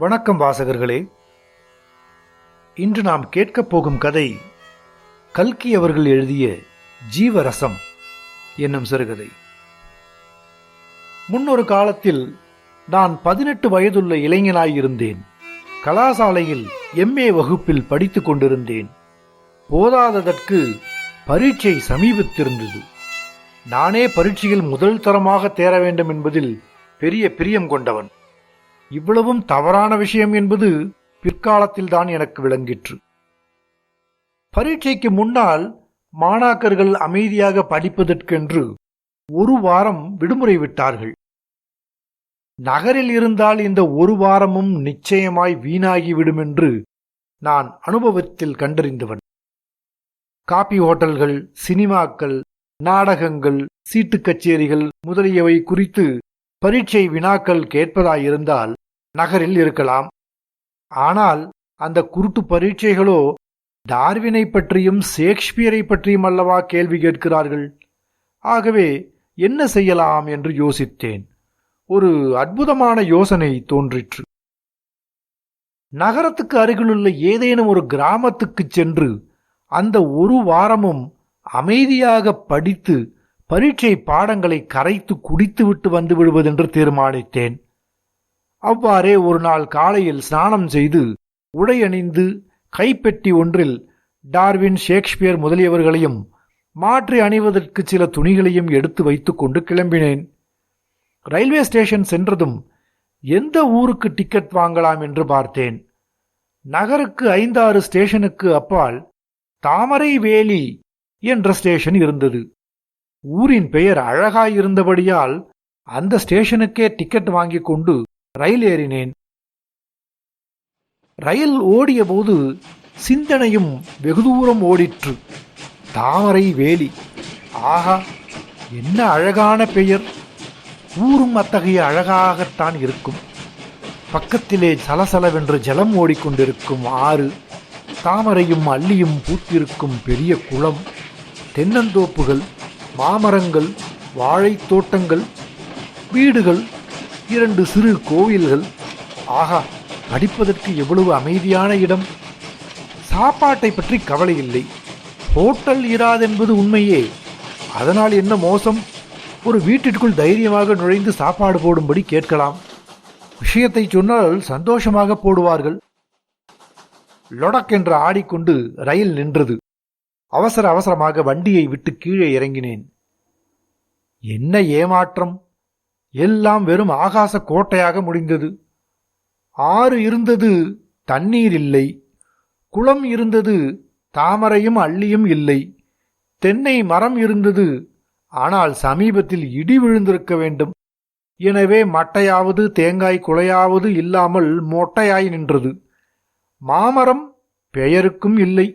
வணக்கம் வாசகர்களே. இன்று நாம் கேட்கப் போகும் கதை கல்கி அவர்கள் எழுதிய ஜீவரசம் என்னும் சிறுகதை. முன்னொரு காலத்தில் நான் 18 வயதுள்ள இளைஞனாயிருந்தேன். கலாசாலையில் MA வகுப்பில் படித்துக் கொண்டிருந்தேன். போதாததற்கு பரீட்சை சமீபத்திருந்தது. நானே பரீட்சையில் முதல் தரமாக தேர வேண்டும் என்பதில் பெரிய பிரியம் கொண்டவன். இவ்வளவும் தவறான விஷயம் என்பது பிற்காலத்தில்தான் எனக்கு விளங்கிற்று. பரீட்சைக்கு முன்னால் மாணாக்கர்கள் அமைதியாக படிப்பதற்கென்று ஒரு வாரம் விடுமுறை விட்டார்கள். நகரில் இருந்தால் இந்த ஒரு வாரமும் நிச்சயமாய் வீணாகிவிடும் என்று நான் அனுபவத்தில் கண்டறிந்தவன். காபி ஹோட்டல்கள், சினிமாக்கள், நாடகங்கள், சீட்டு கச்சேரிகள் முதலியவை குறித்து பரீட்சை வினாக்கள் கேட்பதாயிருந்தால் நகரில் இருக்கலாம். ஆனால் அந்த குருட்டு பரீட்சைகளோ டார்வினை பற்றியும் ஷேக்ஸ்பியரை பற்றியும் அல்லவா கேள்வி கேட்கிறார்கள். ஆகவே என்ன செய்யலாம் என்று யோசித்தேன். ஒரு அற்புதமான யோசனை தோன்றிற்று. நகரத்துக்கு அருகிலுள்ள ஏதேனும் ஒரு கிராமத்துக்கு சென்று அந்த ஒரு வாரமும் அமைதியாக படித்து பரீட்சை பாடங்களை கரைத்து குடித்துவிட்டு வந்து விடுவதென்று தீர்மானித்தேன். அவ்வாறே ஒரு நாள் காலையில் ஸ்நானம் செய்து உடை அணிந்து கைப்பெட்டி ஒன்றில் டார்வின், ஷேக்ஸ்பியர் முதலியவர்களையும் மாற்றி அணிவதற்கு சில துணிகளையும் எடுத்து வைத்துக் கொண்டு கிளம்பினேன். ரயில்வே ஸ்டேஷன் சென்றதும் எந்த ஊருக்கு டிக்கெட் வாங்கலாம் என்று பார்த்தேன். நகருக்கு 5-6 ஸ்டேஷனுக்கு அப்பால் தாமரைவேலி என்ற ஸ்டேஷன் இருந்தது. ஊரின் பெயர் அழகாயிருந்தபடியால் அந்த ஸ்டேஷனுக்கே டிக்கெட் வாங்கிக் கொண்டு ரயில் ஏறினேன். ரயில் ஓடிய போது சிந்தனையும் வெகு தூரம் ஓடிற்று. தாமரைவேலி, ஆஹா, என்ன அழகான பெயர்! ஊரும் அத்தகைய அழகாகத்தான் இருக்கும். பக்கத்திலே சலசலவென்று ஜலம் ஓடிக்கொண்டிருக்கும் ஆறு, தாமரையும் அல்லியும் பூத்திருக்கும் பெரிய குளம், தென்னந்தோப்புகள், மாமரங்கள், வாழைத் தோட்டங்கள், வீடுகள், 2 சிறு கோவில்கள். ஆகா, படிப்பதற்கு எவ்வளவு அமைதியான இடம்! சாப்பாட்டை பற்றி கவலை இல்லை. ஹோட்டல் இராதென்பது உண்மையே. அதனால் என்ன மோசம்? ஒரு வீட்டிற்குள் தைரியமாக நுழைந்து சாப்பாடு போடும்படி கேட்கலாம். விஷயத்தை சொன்னால் சந்தோஷமாக போடுவார்கள். லொடக் என்று ஆடிக்கொண்டு ரயில் நின்றது. அவசர அவசரமாக வண்டியை விட்டு கீழே இறங்கினேன். என்ன ஏமாற்றம்! எல்லாம் வெறும் ஆகாச கோட்டையாக முடிந்தது. ஆறு இருந்தது, தண்ணீர் இல்லை. குளம் இருந்தது, தாமரையும் அள்ளியும் இல்லை. தென்னை மரம் இருந்தது, ஆனால் சமீபத்தில் இடி விழுந்திருக்க வேண்டும். எனவே மட்டையாவது தேங்காய் குலையாவது இல்லாமல் மொட்டையாய் நின்றது. மாமரம் பெயருக்கும் இல்லை.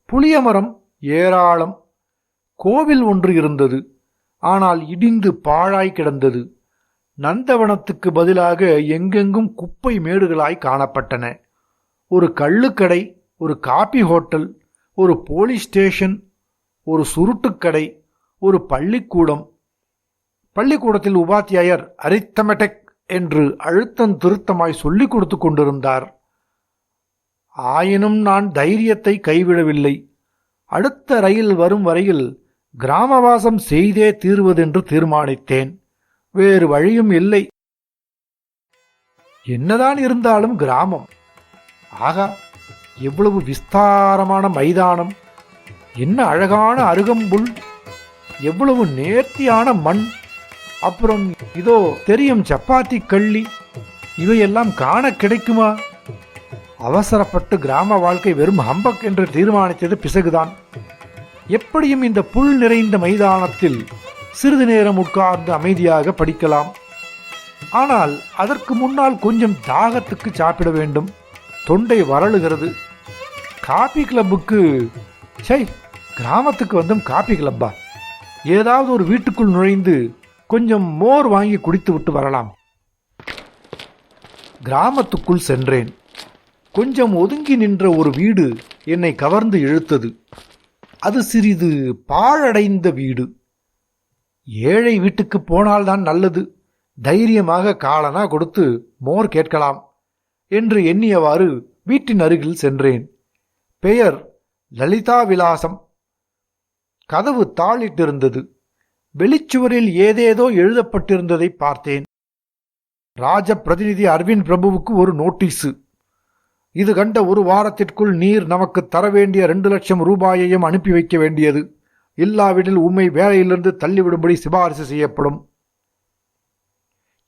புளிய மரம் ஏராளம். கோவில் ஒன்று இருந்தது, ஆனால் இடிந்து பாழாய் கிடந்தது. நந்தவனத்துக்கு பதிலாக எங்கெங்கும் குப்பை மேடுகளாய் காணப்பட்டன. ஒரு கள்ளுக்கடை, ஒரு காபி ஹோட்டல், ஒரு போலீஸ் ஸ்டேஷன், ஒரு சுருட்டுக்கடை, ஒரு பள்ளிக்கூடம். பள்ளிக்கூடத்தில் உபாத்தியாயர் அரித்தமெட்டிக் என்று அழுத்தம் திருத்தமாய் சொல்லிக் கொடுத்து கொண்டிருந்தார். ஆயினும் நான் தைரியத்தை கைவிடவில்லை. அடுத்த ரயில் வரும் வரையில் கிராமவாசம் செய்தே தீர்வதென்று தீர்மானித்தேன். வேறு வழியும் இல்லை. என்னதான் இருந்தாலும் கிராமம். ஆகா, எவ்வளவு விஸ்தாரமான மைதானம்! என்ன அழகான அருகம்புல்! எவ்வளவு நேர்த்தியான மண்! அப்புறம் இதோ தெரியும் சப்பாத்தி கள்ளி. இவையெல்லாம் காண கிடைக்குமா? அவசரப்பட்டு கிராம வாழ்க்கை வெறும் ஹம்பக் என்று தீர்மானித்தது பிசகுதான். எப்படியும் இந்த புல் நிறைந்த மைதானத்தில் சிறிது நேரம் உட்கார்ந்து அமைதியாக படிக்கலாம். ஆனால் அதற்கு முன்னால் கொஞ்சம் தாகத்துக்கு சாப்பிட வேண்டும். தொண்டை வறளுகிறது. காபி கிளப்புக்கு, கிராமத்துக்கு வந்தும் காபி கிளப்பா? ஏதாவது ஒரு வீட்டுக்குள் நுழைந்து கொஞ்சம் மோர் வாங்கி குடித்து விட்டு வரலாம். கிராமத்துக்குள் சென்றேன். கொஞ்சம் ஒதுங்கி நின்ற ஒரு வீடு என்னை கவர்ந்து இழுத்தது. அது சிறிது பாழடைந்த வீடு. ஏழை வீட்டுக்கு போனால்தான் நல்லது. தைரியமாக காலனா கொடுத்து மோர் கேட்கலாம் என்று எண்ணியவாறு வீட்டின் அருகில் சென்றேன். பெயர் லலிதா விலாசம். கதவு தாளிட்டிருந்தது. வெளிச்சுவரில் ஏதேதோ எழுதப்பட்டிருந்ததை பார்த்தேன். ராஜ பிரதிநிதி அரவிந்த் பிரபுவுக்கு ஒரு நோட்டீஸு. இது கண்ட ஒரு வாரத்திற்குள் நீர் நமக்கு தர வேண்டிய 2 லட்சம் ரூபாயையும் அனுப்பி வைக்க வேண்டியது. இல்லாவிடில் உம்மை வேலையிலிருந்து தள்ளிவிடும்படி சிபாரிசு செய்யப்படும்.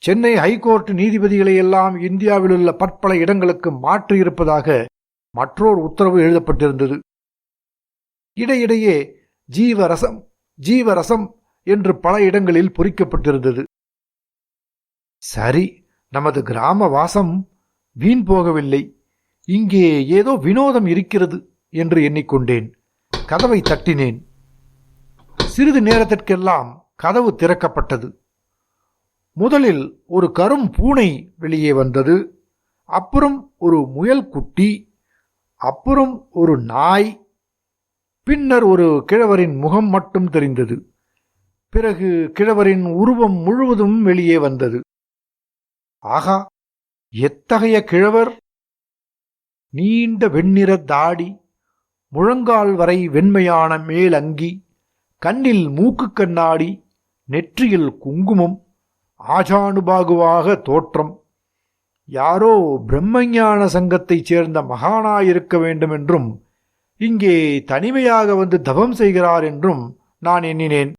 சென்னை ஹைகோர்ட் நீதிபதிகளை எல்லாம் இந்தியாவில் உள்ள பற்பல இடங்களுக்கு மாற்றியிருப்பதாக மற்றொரு உத்தரவு எழுதப்பட்டிருந்தது. இடையிடையே ஜீவரசம் ஜீவரசம் என்று பல இடங்களில் பொறிக்கப்பட்டிருந்தது. சரி, நமது கிராம வாசம் வீண் போகவில்லை. இங்கே ஏதோ வினோதம் இருக்கிறது என்று எண்ணிக்கொண்டேன். கதவை தட்டினேன். சிறிது நேரத்திற்கெல்லாம் கதவு திறக்கப்பட்டது. முதலில் ஒரு கரும் பூனை வெளியே வந்தது. அப்புறம் ஒரு முயல் குட்டி, அப்புறம் ஒரு நாய், பின்னர் ஒரு கிழவரின் முகம் மட்டும் தெரிந்தது. பிறகு கிழவரின் உருவம் முழுவதும் வெளியே வந்தது. ஆகா, எத்தகைய கிழவர்! நீண்ட வெண்ணிற தாடி, முழங்கால் வரை வெண்மையான மேல் அங்கி, கண்ணில் மூக்கு கண்ணாடி, நெற்றியில் குங்குமம், ஆஜானுபாகுவாக தோற்றம். யாரோ பிரம்மஞான சங்கத்தைச் சேர்ந்த மகானாயிருக்க வேண்டும் என்றும் இங்கே தனிமையாக வந்து தவம் செய்கிறார் என்றும் நான் எண்ணினேன்.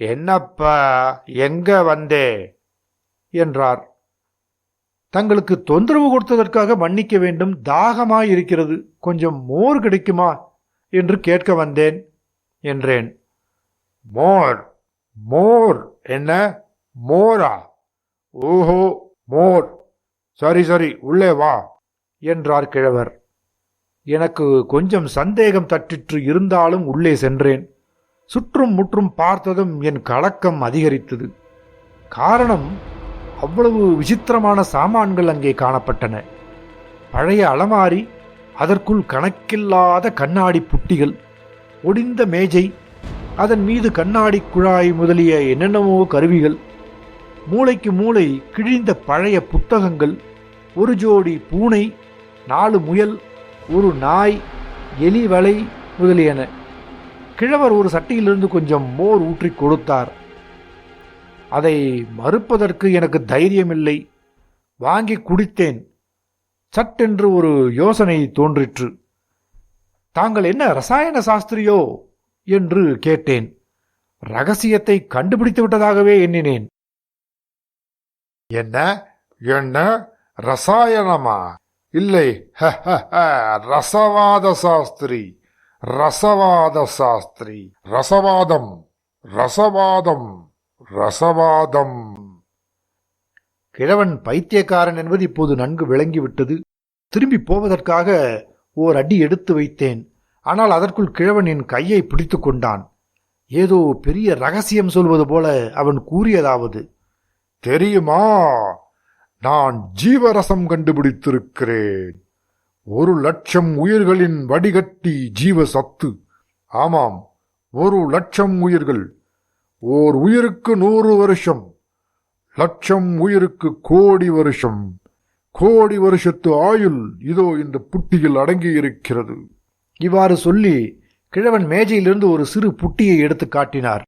என்னப்பா, எங்க வந்தே என்றார். தங்களுக்கு தொந்தரவு கொடுத்ததற்காக மன்னிக்க வேண்டும். தாகமாயிருக்கிறது, கொஞ்சம் மோர் கிடைக்குமா என்று கேட்க வந்தேன் என்றேன். மோர்? மோர்? என்ன மோரா? ஓஹோ, மோர். சரி சரி, உள்ளே வா என்றார் கிழவர். எனக்கு கொஞ்சம் சந்தேகம் தட்டிற்று. இருந்தாலும் உள்ளே சென்றேன். சுற்றும் முற்றும் பார்த்ததும் என் கலக்கம் அதிகரித்தது. காரணம், அவ்வளவு விசித்திரமான சாமான்கள் அங்கே காணப்பட்டன. பழைய அலமாரி, அதற்குள் கணக்கில்லாத கண்ணாடி புட்டிகள், ஒடிந்த மேஜை, அதன் மீது கண்ணாடி குழாய் முதலிய என்னென்னவோ கருவிகள், மூளைக்கு மூளை கிழிந்த பழைய புத்தகங்கள், ஒரு ஜோடி பூனை, 4 முயல், ஒரு நாய், எலி வலை முதலியன. கிழவர் ஒரு சட்டியிலிருந்து கொஞ்சம் மோர் ஊற்றி கொடுத்தார். அதை மறுப்பதற்கு எனக்கு தைரியமில்லை. வாங்கி குடித்தேன். சட்டென்று ஒரு யோசனை தோன்றிற்று. தாங்கள் என்ன ரசாயன சாஸ்திரியோ என்று கேட்டேன். ரகசியத்தை கண்டுபிடித்து விட்டதாகவே எண்ணினேன். என்ன என்ன ரசாயனமா? இல்லை, ரசவாத சாஸ்திரி. ரசவாத சாஸ்திரி. ரசவாதம் ரசவாதம் ரசவாதம். கிழவன் பைத்தியக்காரன் என்பது இப்போது நன்கு விளங்கிவிட்டது. திரும்பி போவதற்காக ஓர் அடி எடுத்து வைத்தேன். ஆனால் அதற்குள் கிழவன் என் கையை பிடித்து கொண்டான். ஏதோ பெரிய ரகசியம் சொல்வது போல அவன் கூறியதாவது, தெரியுமா, நான் ஜீவரசம் கண்டுபிடித்திருக்கிறேன். 1 லட்சம் உயிர்களின் வடிகட்டி ஜீவசத்து. ஆமாம், 1 லட்சம் உயிர்கள். ஓர் உயிருக்கு 100 வருஷம், லட்சம் உயிருக்கு கோடி வருஷம். கோடி வருஷத்து ஆயுள் இதோ இந்த புட்டியில் அடங்கியிருக்கிறது. இவ்வாறு சொல்லி கிழவன் மேஜையிலிருந்து ஒரு சிறு புட்டியை எடுத்து காட்டினார்.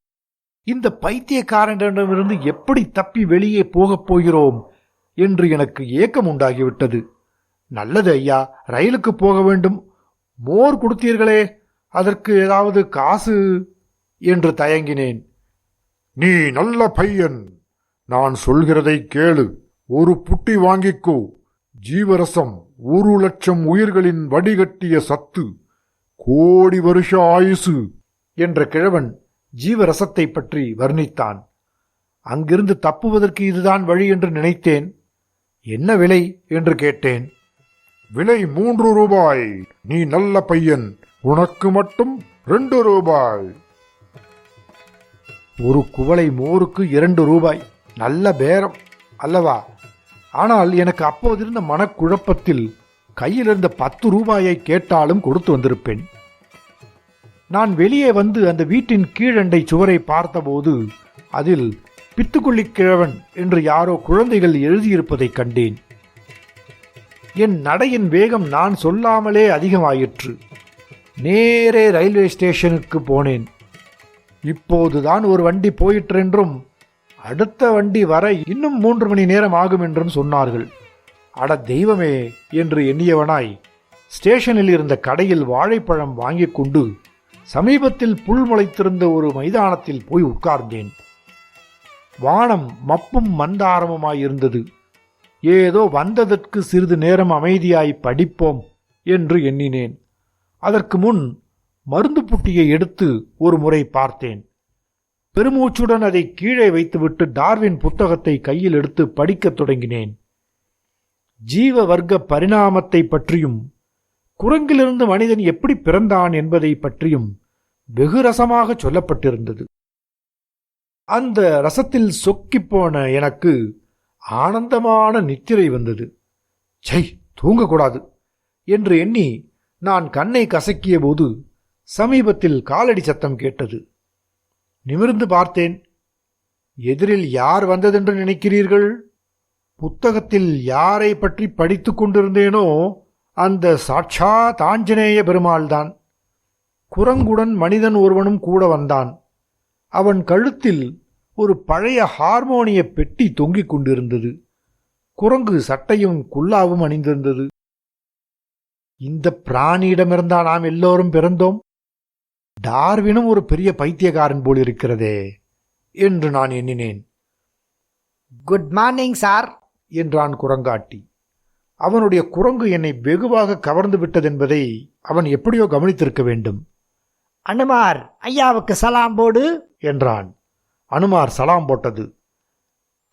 இந்த பைத்தியக்காரனிடமிருந்து எப்படி தப்பி வெளியே போகப் போகிறோம் என்று எனக்கு ஏக்கம் உண்டாகிவிட்டது. நல்லது ஐயா, ரயிலுக்கு போக வேண்டும். மோர் கொடுத்தீர்களே, அதற்கு ஏதாவது காசு என்று தயங்கினேன். நீ நல்ல பையன், நான் சொல்கிறதை கேளு. ஒரு புட்டி வாங்கிக்கோ. ஜீவரசம், 1 லட்சம் உயிர்களின் வடிகட்டிய சத்து, கோடி வருஷ ஆயுசு என்ற கிழவன் ஜீவரசத்தை பற்றி வர்ணித்தான். அங்கிருந்து தப்புவதற்கு இதுதான் வழி என்று நினைத்தேன். என்ன விலை என்று கேட்டேன். விலை 3 ரூபாய். நீ நல்ல பையன், உனக்கு மட்டும் 2 ரூபாய். ஒரு குவளை மோருக்கு 2 ரூபாய். நல்ல பேரம் அல்லவா? ஆனால் எனக்கு அப்போதிருந்த மனக்குழப்பத்தில் கையில் இருந்த 10 ரூபாயை கேட்டாலும் கொடுத்து வந்திருப்பேன். நான் வெளியே வந்து அந்த வீட்டின் கீழண்டை சுவரை பார்த்தபோது அதில் பித்துக்குள்ளி கிழவன் என்று யாரோ குழந்தைகள் எழுதியிருப்பதை கண்டேன். என் நடையின் வேகம் நான் சொல்லாமலே அதிகமாயிற்று. நேரே ரயில்வே ஸ்டேஷனுக்கு போனேன். இப்போதுதான் ஒரு வண்டி போயிற்றென்றும் அடுத்த வண்டி வர இன்னும் 3 மணி நேரம் ஆகும் என்றும் சொன்னார்கள். அட தெய்வமே என்று எண்ணியவனாய் ஸ்டேஷனில் இருந்த கடையில் வாழைப்பழம் வாங்கிக் கொண்டு சமீபத்தில் புல் முளைத்திருந்த ஒரு மைதானத்தில் போய் உட்கார்ந்தேன். வானம் மப்பும் மந்தாரமுமாயிருந்தது. ஏதோ வந்ததற்கு சிறிது நேரம் அமைதியாய் படிப்போம் என்று எண்ணினேன். அதற்கு முன் மருந்து புட்டியை எடுத்து ஒரு முறை பார்த்தேன். பெருமூச்சுடன் அதை கீழே வைத்துவிட்டு டார்வின் புத்தகத்தை கையில் எடுத்து படிக்கத் தொடங்கினேன். ஜீவ வர்க்க பரிணாமத்தை பற்றியும் குரங்கிலிருந்து மனிதன் எப்படி பிறந்தான் என்பதை பற்றியும் வெகு ரசமாக சொல்லப்பட்டிருந்தது. அந்த ரசத்தில் சொக்கிப்போன எனக்கு ஆனந்தமான நித்திரை வந்தது. சை, தூங்கக்கூடாது என்று எண்ணி நான் கண்ணை கசக்கிய போது சமீபத்தில் காலடி சத்தம் கேட்டது. நிமிர்ந்து பார்த்தேன். எதிரில் யார் வந்ததென்று நினைக்கிறீர்கள்? புத்தகத்தில் யாரை பற்றி படித்துக் கொண்டிருந்தேனோ அந்த சாட்சாத் ஆஞ்சநேய பெருமாள்தான். குரங்குடன் மனிதன் ஒருவனும் கூட வந்தான். அவன் கழுத்தில் ஒரு பழைய ஹார்மோனிய பெட்டி தொங்கிக் கொண்டிருந்தது. குரங்கு சட்டையும் குல்லாவும் அணிந்திருந்தது. இந்த பிராணியிடமிருந்தா நாம் எல்லோரும் பிறந்தோம்? டார்வினும் ஒரு பெரிய பைத்தியக்காரன் போல் இருக்கிறதே என்று நான் எண்ணினேன். குட் மார்னிங் சார் என்றான் குரங்காட்டி. அவனுடைய குரங்கு என்னை வெகுவாக கவர்ந்து விட்டதென்பதை அவன் எப்படியோ கவனித்திருக்க வேண்டும். அனுமார், ஐயாவுக்கு சலாம் போடு என்றான். அனுமார் சலாம் போட்டது.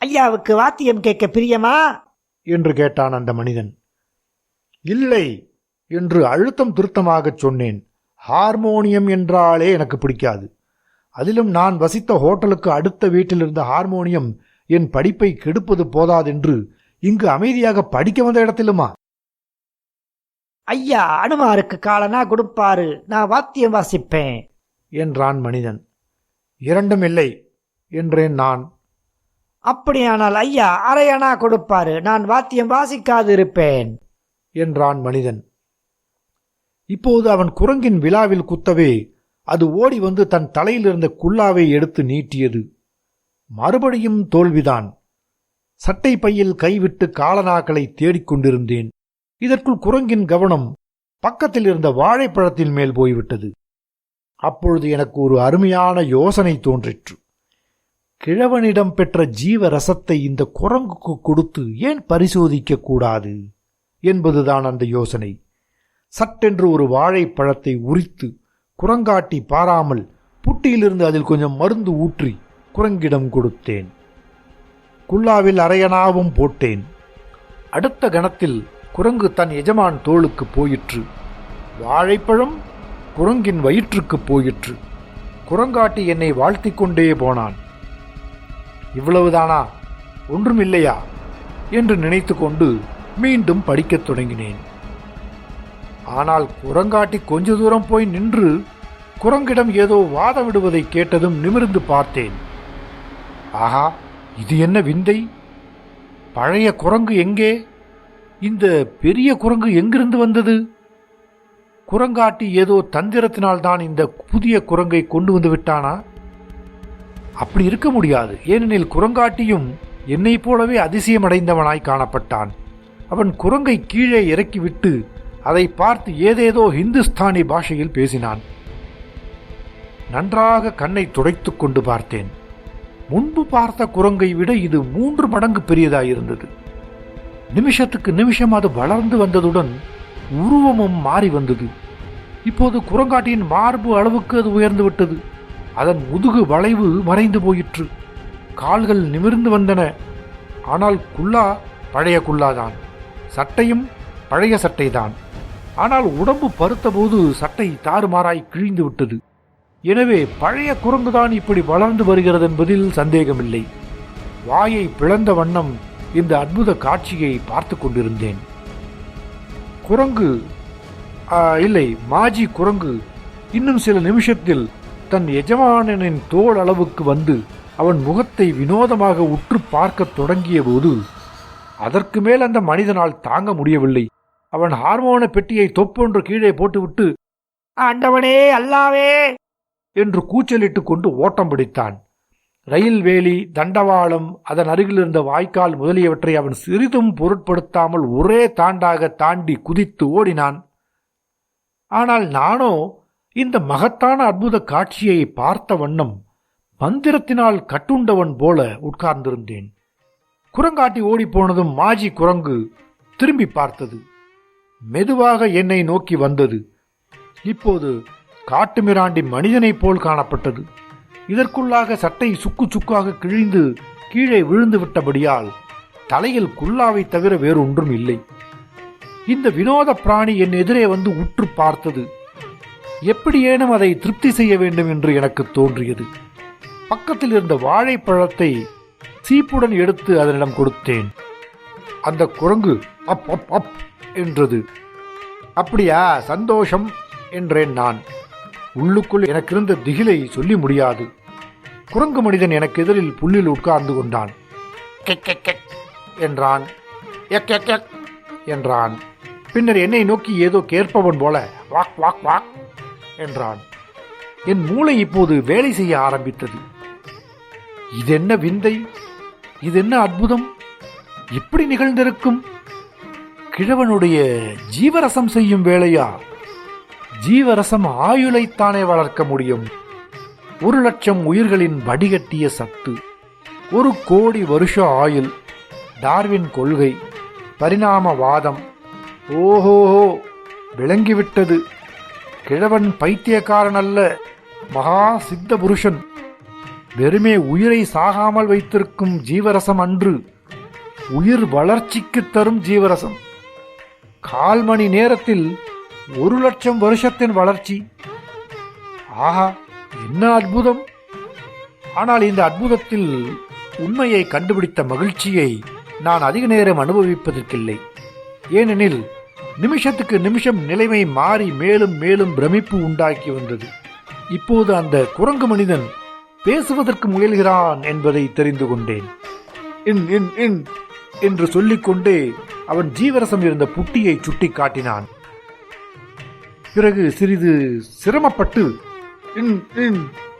ஐயாவுக்கு வாத்தியம் கேட்க பிரியமா என்று கேட்டான் அந்த மனிதன். இல்லை என்று அழுத்தம் திருத்தமாகச் சொன்னேன். ஹார்மோனியம் என்றாலே எனக்கு பிடிக்காது. அதிலும் நான் வசித்த ஹோட்டலுக்கு அடுத்த வீட்டில் இருந்த ஹார்மோனியம் என் படிப்பை கெடுப்பது போதாதென்று இங்கு அமைதியாக படிக்க வந்த இடத்திலுமா? ஐயா அனுமாருக்கு காலனா கொடுப்பாரு, நான் வாத்தியம் வாசிப்பேன் என்றான் மனிதன். இரண்டும் இல்லை என்றேன் நான். அப்படியானால் ஐயா அரையனா கொடுப்பாரு, நான் வாத்தியம் வாசிக்காது இருப்பேன் என்றான் மனிதன். இப்போது அவன் குரங்கின் விழாவில் குத்தவே அது ஓடி வந்து தன் தலையில் இருந்த குல்லாவை எடுத்து நீட்டியது. மறுபடியும் தோல்விதான். சட்டை பையில் கைவிட்டு காலனாக்களை தேடிக்கொண்டிருந்தேன். இதற்குள் குரங்கின் கவனம் பக்கத்தில் இருந்த வாழைப்பழத்தின் மேல் போய்விட்டது. அப்பொழுது எனக்கு ஒரு அருமையான யோசனை தோன்றிற்று. கிழவனிடம் பெற்ற ஜீவ ரசத்தை இந்த குரங்குக்கு கொடுத்து ஏன் பரிசோதிக்க கூடாது என்பதுதான் அந்த யோசனை. சட்டென்று ஒரு வாழைப்பழத்தை உரித்து குரங்காட்டி பாராமல் புட்டியிலிருந்து அதில் கொஞ்சம் மருந்து ஊற்றி குரங்கிடம் கொடுத்தேன். குல்லாவில் அரையனாவும் போட்டேன். அடுத்த கணத்தில் குரங்கு தன் எஜமான் தோளுக்கு போயிற்று. வாழைப்பழம் குரங்கின் வயிற்றுக்கு போயிற்று. குரங்காட்டி என்னை வாழ்த்திக் கொண்டே போனான். இவ்வளவுதானா, ஒன்றுமில்லையா என்று நினைத்து கொண்டு மீண்டும் படிக்கத் தொடங்கினேன். ஆனால் குரங்காட்டி கொஞ்ச தூரம் போய் நின்று குரங்கிடம் ஏதோ வாதமிடுவதை கேட்டதும் நிமிர்ந்து பார்த்தேன். ஆஹா, இது என்ன விந்தை! பழைய குரங்கு எங்கே? இந்த பெரிய குரங்கு எங்கிருந்து வந்தது? குரங்காட்டி ஏதோ தந்திரத்தினால்தான் இந்த புதிய குரங்கை கொண்டு வந்து விட்டானா? அப்படி இருக்க முடியாது. ஏனெனில் குரங்காட்டியும் என்னைப் போலவே அதிசயமடைந்தவனாய் காணப்பட்டான். அவன் குரங்கை கீழே இறக்கிவிட்டு அதை பார்த்து ஏதேதோ ஹிந்துஸ்தானி பாஷையில் பேசினான். நன்றாக கண்ணை துடைத்துக் கொண்டு பார்த்தேன். முன்பு பார்த்த குரங்கை விட இது 3 மடங்கு பெரியதாயிருந்தது. நிமிஷத்துக்கு நிமிஷம் அது வளர்ந்து வந்ததுடன் உருவமும் மாறி வந்தது. இப்போது குரங்காட்டியின் மார்பு அளவுக்கு அது உயர்ந்து விட்டது. அதன் முதுகு வளைவு மறைந்து போயிற்று. கால்கள் நிமிர்ந்து வந்தன. ஆனால் குல்லா பழைய குல்லாதான். சட்டையும் பழைய சட்டைதான். ஆனால் உடம்பு பருத்தபோது சட்டை தாறுமாறாய் கிழிந்து விட்டது. எனவே பழைய குரங்குதான் இப்படி வளர்ந்து வருகிறது என்பதில் சந்தேகமில்லை. வாயை பிளந்த வண்ணம் இந்த அற்புத காட்சியை பார்த்து கொண்டிருந்தேன். குரங்கு இல்லை, மாஜி குரங்கு இன்னும் சில நிமிஷத்தில் தன் எஜமானனின் தோள் அளவுக்கு வந்து அவன் முகத்தை வினோதமாக உற்று பார்க்க தொடங்கிய போது அதற்கு மேல் அந்த மனிதனால் தாங்க முடியவில்லை. அவன் ஹார்மோன பெட்டியை தொப்பொன்று கீழே போட்டுவிட்டு, ஆண்டவனே, அல்லாவே என்று கூச்சலிட்டுக் கொண்டு ஓட்டம் பிடித்தான். ரயில் வேலி, தண்டவாளம், அதன் அருகில் இருந்த வாய்க்கால் முதலியவற்றை அவன் சிறிதும் பொருட்படுத்தாமல் ஒரே தாண்டாக தாண்டி குதித்து ஓடினான். ஆனால் நானோ இந்த மகத்தான அற்புத காட்சியை பார்த்த வண்ணம் மந்திரத்தினால் கட்டுண்டவன் போல உட்கார்ந்திருந்தேன். குரங்காட்டி ஓடிப்போனதும் மாஜி குரங்கு திரும்பி பார்த்தது. மெதுவாக என்னை நோக்கி வந்தது. இப்போது காட்டுமிராண்டி மனிதனைப் போல் காணப்பட்டது. இதற்குள்ளாக சட்டை சுக்கு சுக்காக கிழிந்து கீழே விழுந்து விட்டபடியால் தலையில் குல்லாவை தவிர வேறு ஒன்றும் இல்லை. இந்த வினோத பிராணி என் எதிரே வந்து உற்று பார்த்தது. எப்படியேனும் அதை திருப்தி செய்ய வேண்டும் என்று எனக்கு தோன்றியது. பக்கத்தில் இருந்த வாழைப்பழத்தை சீப்புடன் எடுத்து அதனிடம் கொடுத்தேன். அந்த குரங்கு அப் அப் அப் என்றது. அப்படியா, சந்தோஷம் என்றேன் நான். உள்ளுக்குள் எனக்கு இருந்த திகிலை சொல்லி முடியாது. குரங்கு மனிதன் எனக்கு எதிரில் புல்லில் உட்கார்ந்து கொண்டான். கெக் கெக் கெக் என்றான். எக் எக் எக் என்றான். பின்னர் என்னை நோக்கி ஏதோ கேட்பவன் போல வாக் வாக் வாக் என்றான். என் மூளை இப்போது வேலை செய்ய ஆரம்பித்தது. இதென்ன விந்தை, இதென்ன அற்புதம், இப்படி நிகழ்ந்திருக்கும்? கிழவனுடைய ஜீவரசம் செய்யும் வேலையா? ஜீவரசம் ஆயுளைத்தானே வளர்க்க முடியும். 1,00,000 உயிர்களின் வடிகட்டிய சத்து, 1,00,00,000 வருஷ ஆயுள், டார்வின் கொள்கை, பரிணாமவாதம். ஓஹோஹோ, விளங்கிவிட்டது. கிழவன் பைத்தியக்காரன் அல்ல, மகா சித்த புருஷன். வெறுமே உயிரை சாகாமல் வைத்திருக்கும் ஜீவரசம் அன்று, உயிர் வளர்ச்சிக்கு தரும் ஜீவரசம். 1/4 மணி நேரத்தில் 1,00,000 வருஷத்தின் வளர்ச்சி. ஆஹா, என்ன அற்புதம்! ஆனால் இந்த அற்புதத்தில் உண்மையை கண்டுபிடித்த மகிழ்ச்சியை நான் அதிக நேரம் அனுபவிப்பதற்கில்லை. ஏனெனில் நிமிஷத்துக்கு நிமிஷம் நிலைமை மாறி மேலும் மேலும் பிரமிப்பு உண்டாக்கி வந்தது. இப்போது அந்த குரங்கு மனிதன் பேசுவதற்கு முயல்கிறான் என்பதை தெரிந்து கொண்டேன். இன் இன் இன் என்று சொல்லிக்கொண்டே அவன் ஜீவரசம் இருந்த புட்டியை சுட்டி காட்டினான். பிறகு சிறிது சிரமப்பட்டு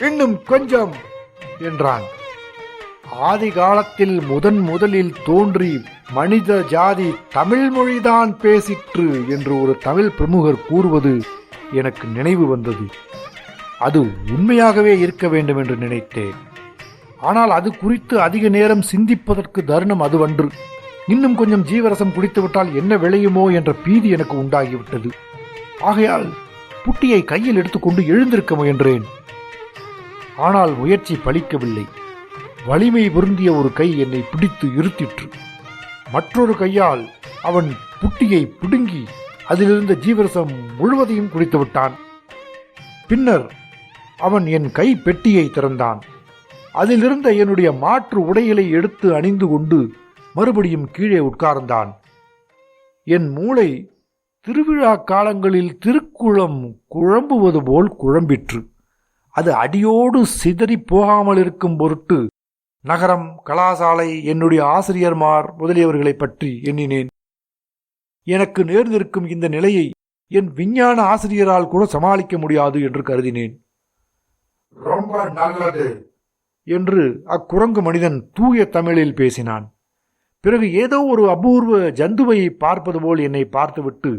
இன்னும் கொஞ்சம் என்றான். ஆதி காலத்தில் முதலில் தோன்றி மனித ஜாதி தமிழ் மொழிதான் பேசிற்று என்று ஒரு தமிழ் பிரமுகர் கூறுவது எனக்கு நினைவு வந்தது. அது உண்மையாகவே இருக்க வேண்டும் என்று நினைத்தேன். ஆனால் அது குறித்து அதிக நேரம் சிந்திப்பதற்கு தருணம் அதுவன்று. இன்னும் கொஞ்சம் ஜீவரசம் குடித்துவிட்டால் என்ன விளையுமோ என்ற பீதி எனக்கு உண்டாகிவிட்டது. ஆகையால் புட்டியை கையில் எடுத்துக்கொண்டு எழுந்திருக்க முயன்றேன். ஆனால் முயற்சி பலிக்கவில்லை. வலிமை பொருந்திய ஒரு கை என்னை பிடித்து இருத்திற்று. மற்றொரு கையால் அவன் புட்டியை பிடுங்கி அதிலிருந்த ஜீவரசம் முழுவதையும் குடித்து விட்டான். பின்னர் அவன் என் கை பெட்டியை திறந்தான். அதிலிருந்த என்னுடைய மாற்று உடைகளை எடுத்து அணிந்து கொண்டு மறுபடியும் கீழே உட்கார்ந்தான். என் மூளை திருவிழா காலங்களில் திருக்குளம் குழம்புவது போல் குழம்பிற்று. அது அடியோடு சிதறி போகாமல் இருக்கும் பொருட்டு நகரம், கலாசாலை, என்னுடைய ஆசிரியர்மார் முதலியவர்களை பற்றி எண்ணினேன். எனக்கு நேர்ந்திருக்கும் இந்த நிலையை என் விஞ்ஞான ஆசிரியரால் கூட சமாளிக்க முடியாது என்று கருதினேன். ரொம்ப நல்லது என்று அக்குரங்கு மனிதன் தூய தமிழில் பேசினான். பிறகு ஏதோ ஒரு அபூர்வ ஜந்துவை பார்ப்பது போல் என்னை பார்த்துவிட்டு,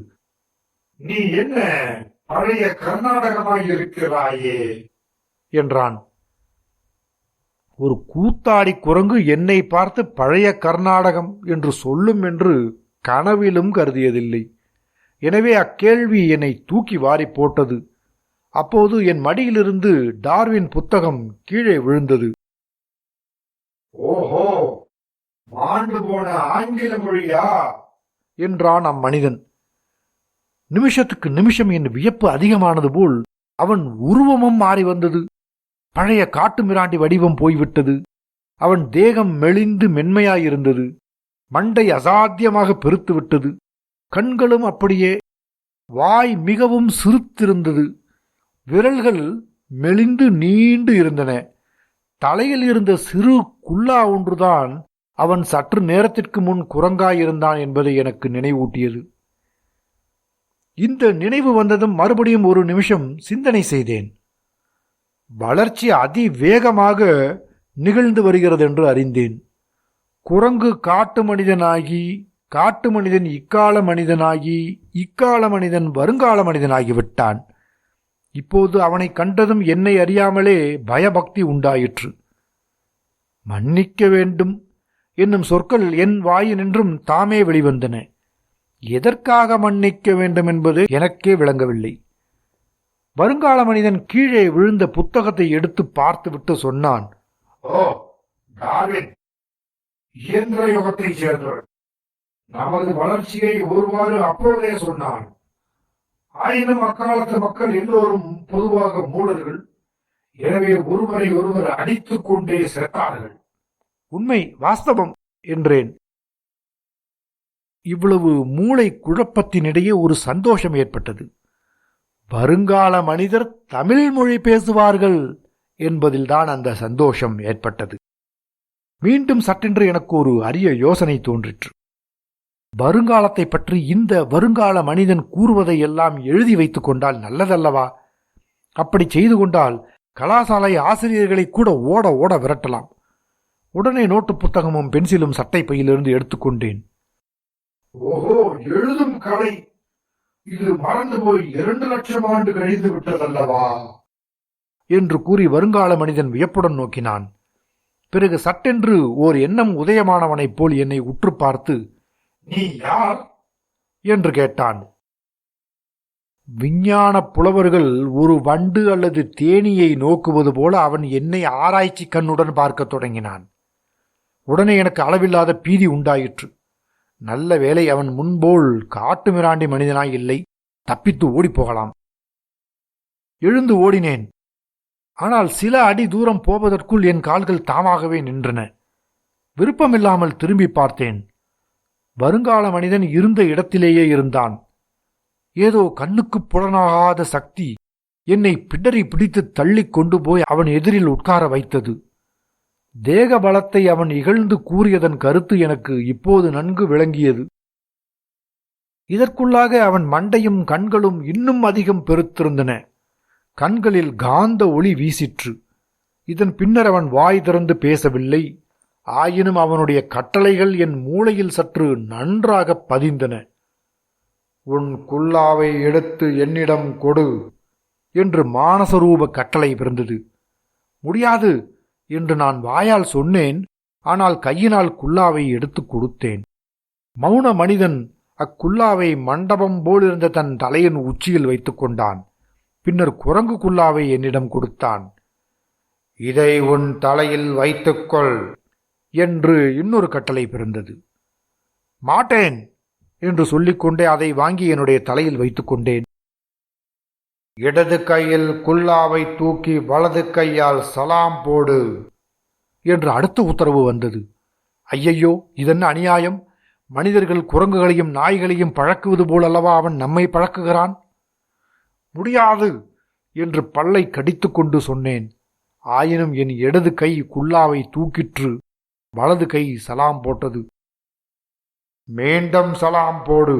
நீ என்ன பழைய கர்நாடகமாயிருக்கிறாயே என்றான். ஒரு கூத்தாடி குரங்கு என்னை பார்த்து பழைய கர்நாடகம் என்று சொல்லும் என்று கனவிலும் கருதியதில்லை. எனவே அக்கேள்வி என்னை தூக்கி வாரி போட்டது. அப்போது என் மடியிலிருந்து டார்வின் புத்தகம் கீழே விழுந்தது. ஓஹோ, மாண்டு போன ஆங்கில மொழியா என்றான் அம்மனிதன். நிமிஷத்துக்கு நிமிஷம் என் வியப்பு அதிகமானது போல் அவன் உருவமும் மாறி வந்தது. பழைய காட்டு மிராண்டி வடிவம் போய்விட்டது. அவன் தேகம் மெலிந்து மென்மையாயிருந்தது. மண்டை அசாத்தியமாக பெருத்து விட்டது. கண்களும் அப்படியே. வாய் மிகவும் சிறுத்திருந்தது. விரல்கள் மெலிந்து நீண்டு இருந்தன. தலையில் இருந்த சிறு குல்லா ஒன்றுதான் அவன் சற்று நேரத்திற்கு முன் குரங்காயிருந்தான் என்பதை எனக்கு நினைவூட்டியது. இந்த நினைவு வந்ததும் மறுபடியும் ஒரு நிமிஷம் சிந்தனை செய்தேன். வளர்ச்சி அதிவேகமாக நிகழ்ந்து வருகிறது என்று அறிந்தேன். குரங்கு காட்டு மனிதனாகி, காட்டு மனிதன் இக்கால மனிதனாகி, இக்கால மனிதன் வருங்கால மனிதனாகிவிட்டான். இப்போது அவனை கண்டதும் என்னை அறியாமலே பயபக்தி உண்டாயிற்று. மன்னிக்க வேண்டும் என்னும் சொற்கள் என் வாயினின்றும் தாமே வெளிவந்தன. எதற்காக மன்னிக்க வேண்டும் என்பது எனக்கே விளங்கவில்லை. வருங்கால மனிதன் கீழே விழுந்த புத்தகத்தை எடுத்து பார்த்துவிட்டு சொன்னான், ஓ டார்வின், இயந்திர யுகத்தை சேர்ந்தவர். நமது வளர்ச்சியை ஒருவாறு அப்போதே சொன்னான். ஆயினும் அக்காலத்து மக்கள் எல்லோரும் பொதுவாக மூடர்கள். எனவே ஒருவரை ஒருவர் அடித்துக் கொண்டே செத்தார்கள். உண்மை, வாஸ்தவம் என்றேன். இவ்வளவு மூளை குழப்பத்தினிடையே ஒரு சந்தோஷம் ஏற்பட்டது. வருங்கால மனிதர் தமிழ் மொழி பேசுவார்கள் என்பதில்தான் அந்த சந்தோஷம் ஏற்பட்டது. மீண்டும் சட்டென்று எனக்கு ஒரு அரிய யோசனை தோன்றிற்று. வருங்காலத்தை பற்றி இந்த வருங்கால மனிதன் கூறுவதை எல்லாம் எழுதி வைத்துக் கொண்டால் நல்லதல்லவா? அப்படி செய்து கொண்டால் கலாசாலை ஆசிரியர்களை கூட ஓட ஓட விரட்டலாம். உடனே நோட்டு புத்தகமும் பென்சிலும் சட்டை பையிலிருந்து எடுத்துக்கொண்டேன். ஓஹோ, எழுதும் கலை! இது மறந்து போய் 2 லட்சம் ஆண்டு கழிந்து விட்டதல்லவா என்று கூறி வருங்கால மனிதன் வியப்புடன் நோக்கினான். பிறகு சட்டென்று ஓர் எண்ணம் உதயமானவனைப் போல் என்னை உற்று பார்த்து, நீ யார் என்று கேட்டான். விஞ்ஞான புலவர்கள் ஒரு வண்டு அல்லது தேனீயை நோக்குவது போல அவன் என்னை ஆராய்ச்சி கண்ணுடன் பார்க்கத் தொடங்கினான். உடனே எனக்கு அளவில்லாத பீதி உண்டாயிற்று. நல்ல வேளை அவன் முன்போல் காட்டு மிராண்டி மனிதனாய் இல்லை, தப்பித்து ஓடிப்போகலாம். எழுந்து ஓடினேன். ஆனால் சில அடி தூரம் போவதற்குள் என் கால்கள் தாமாகவே நின்றன. விருப்பமில்லாமல் திரும்பி பார்த்தேன். வருங்கால மனிதன் இருந்த இடத்திலேயே இருந்தான். ஏதோ கண்ணுக்கு புலனாகாத சக்தி என்னை பிடரி பிடித்து தள்ளி கொண்டு போய் அவன் எதிரில் உட்கார வைத்தது. தேக பலத்தை அவன் இகழ்ந்து கூறியதன் கருத்து எனக்கு இப்போது நன்கு விளங்கியது. இதற்குள்ளாக அவன் மண்டையும் கண்களும் இன்னும் அதிகம் பெருத்திருந்தன. கண்களில் காந்த ஒளி வீசிற்று. இதன் பின்னர் அவன் வாய் திறந்து பேசவில்லை. ஆயினும் அவனுடைய கட்டளைகள் என் மூளையில் சற்று நன்றாக பதிந்தன. உன் குல்லாவை எடுத்து என்னிடம் கொடு என்று மானசரூப கட்டளை பிறந்தது. முடியாது என்று நான் வாயால் சொன்னேன். ஆனால் கையினால் குல்லாவை எடுத்து கொடுத்தேன். மௌன மனிதன் அக்குல்லாவை மண்டபம் போலிருந்த தன் தலையின் உச்சியில் வைத்துக் கொண்டான். பின்னர் குரங்கு குல்லாவை என்னிடம் கொடுத்தான். இதை உன் தலையில் வைத்துக்கொள் என்று இன்னொரு கட்டளை பிறந்தது. மாட்டேன் என்று சொல்லிக்கொண்டே அதை வாங்கி என்னுடைய தலையில் வைத்துக் கொண்டேன். இடது கையில் குல்லாவை தூக்கி வலது கையால் சலாம் போடு என்று அடுத்த உத்தரவு வந்தது. ஐயையோ, இதென்ன அநியாயம்! மனிதர்கள் குரங்குகளையும் நாய்களையும் பழக்குவது போலல்லவா அவன் நம்மை பழக்குகிறான். முடியாது என்று பல்லை கடித்துக்கொண்டு சொன்னேன். ஆயினும் என் இடது கை குல்லாவை தூக்கிற்று. வலது கை சலாம் போட்டது. மீண்டும் சலாம் போடு.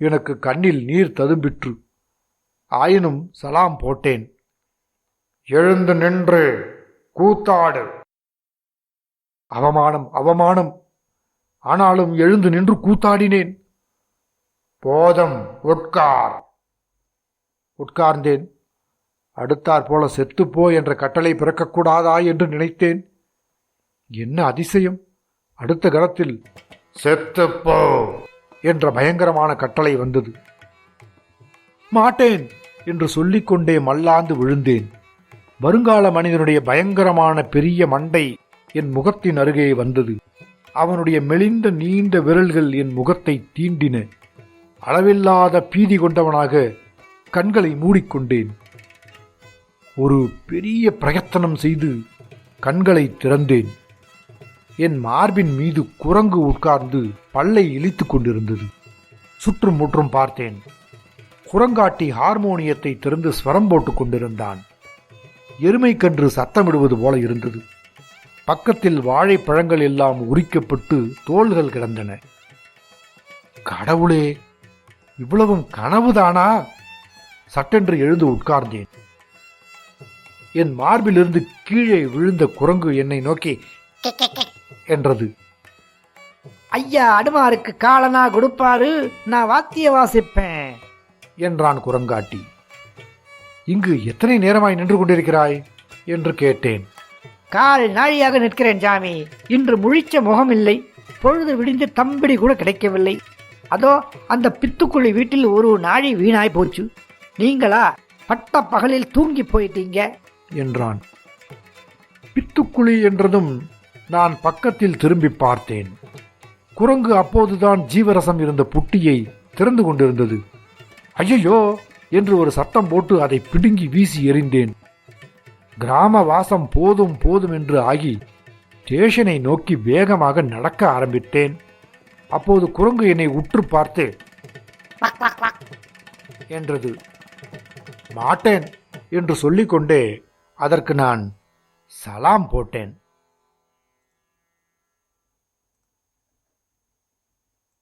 எனக்கு கண்ணில் நீர் ததும்பிற்று. ஆயினும் சலாம் போட்டேன். எழுந்து நின்று கூத்தாடு. அவமானம், அவமானம்! ஆனாலும் எழுந்து நின்று கூத்தாடினேன். போதும், உட்கார். உட்கார்ந்தேன். அடுத்தாற் போல செத்துப்போ என்ற கட்டளை பிறக்கக்கூடாதா என்று நினைத்தேன். என்ன அதிசயம்! அடுத்த கணத்தில் செத்துப்போ என்ற பயங்கரமான கட்டளை வந்தது. மாட்டேன் என்று சொல்லிக்கொண்டே மல்லாந்து விழுந்தேன். வருங்கால மனிதனுடைய பயங்கரமான பெரிய மண்டை என் முகத்தின் அருகே வந்தது. அவனுடைய மெலிந்த நீண்ட விரல்கள் என் முகத்தை தீண்டின. அளவில்லாத பீதி கொண்டவனாக கண்களை மூடிக்கொண்டேன். ஒரு பெரிய பிரயத்தனம் செய்து கண்களை திறந்தேன். என் மார்பின் மீது குரங்கு உட்கார்ந்து பல்லை இழித்துக் கொண்டிருந்தது. சுற்றும் முற்றும் பார்த்தேன். குரங்காட்டி ஹார்மோனியத்தை திறந்து ஸ்வரம் போட்டுக் கொண்டிருந்தான். எருமைக்கன்று சத்தமிடுவது போல இருந்தது. பக்கத்தில் வாழைப்பழங்கள் எல்லாம் உரிக்கப்பட்டு தோள்கள் கிடந்தன. கடவுளே, இவ்வளவும் கனவுதானா? சட்டென்று எழுந்து உட்கார்ந்தேன். என் மார்பிலிருந்து கீழே விழுந்த குரங்கு என்னை நோக்கி என்றது. ஐயா அனுமாருக்கு காலனா கொடுப்பாரு, நான் வாத்தியம் வாசிப்பேன் என்றான் குரங்காட்டி. இங்கு எத்தனை நேரமாய் நின்று கொண்டிருக்கிறாய் என்று கேட்டேன். கால் நாழியாக நிற்கிறேன் சாமி. இன்று முழிச்ச முகம் இல்லை. பொழுது விடிந்து தம்பிடி கூட கிடைக்கவில்லை. அதோ அந்த பித்துக்குழி வீட்டில் ஒரு நாழி வீணாய் போச்சு. நீங்களா பட்ட பகலில் தூங்கி போயிட்டீங்க என்றான். பித்துக்குழி என்றதும் நான் பக்கத்தில் திரும்பி பார்த்தேன். குரங்கு அப்போதுதான் ஜீவரசம் இருந்த புட்டியை திறந்து கொண்டிருந்தது. ஐயோ என்று ஒரு சத்தம் போட்டு அதை பிடுங்கி வீசி எறிந்தேன். கிராம வாசம் போதும் போதும் என்று ஆகி ஸ்டேஷனை நோக்கி வேகமாக நடக்க ஆரம்பித்தேன். அப்போது குரங்கு என்னை உற்று பார்த்து என்றது. மாட்டேன் என்று சொல்லிக்கொண்டே அதற்கு நான் சலாம் போட்டேன்.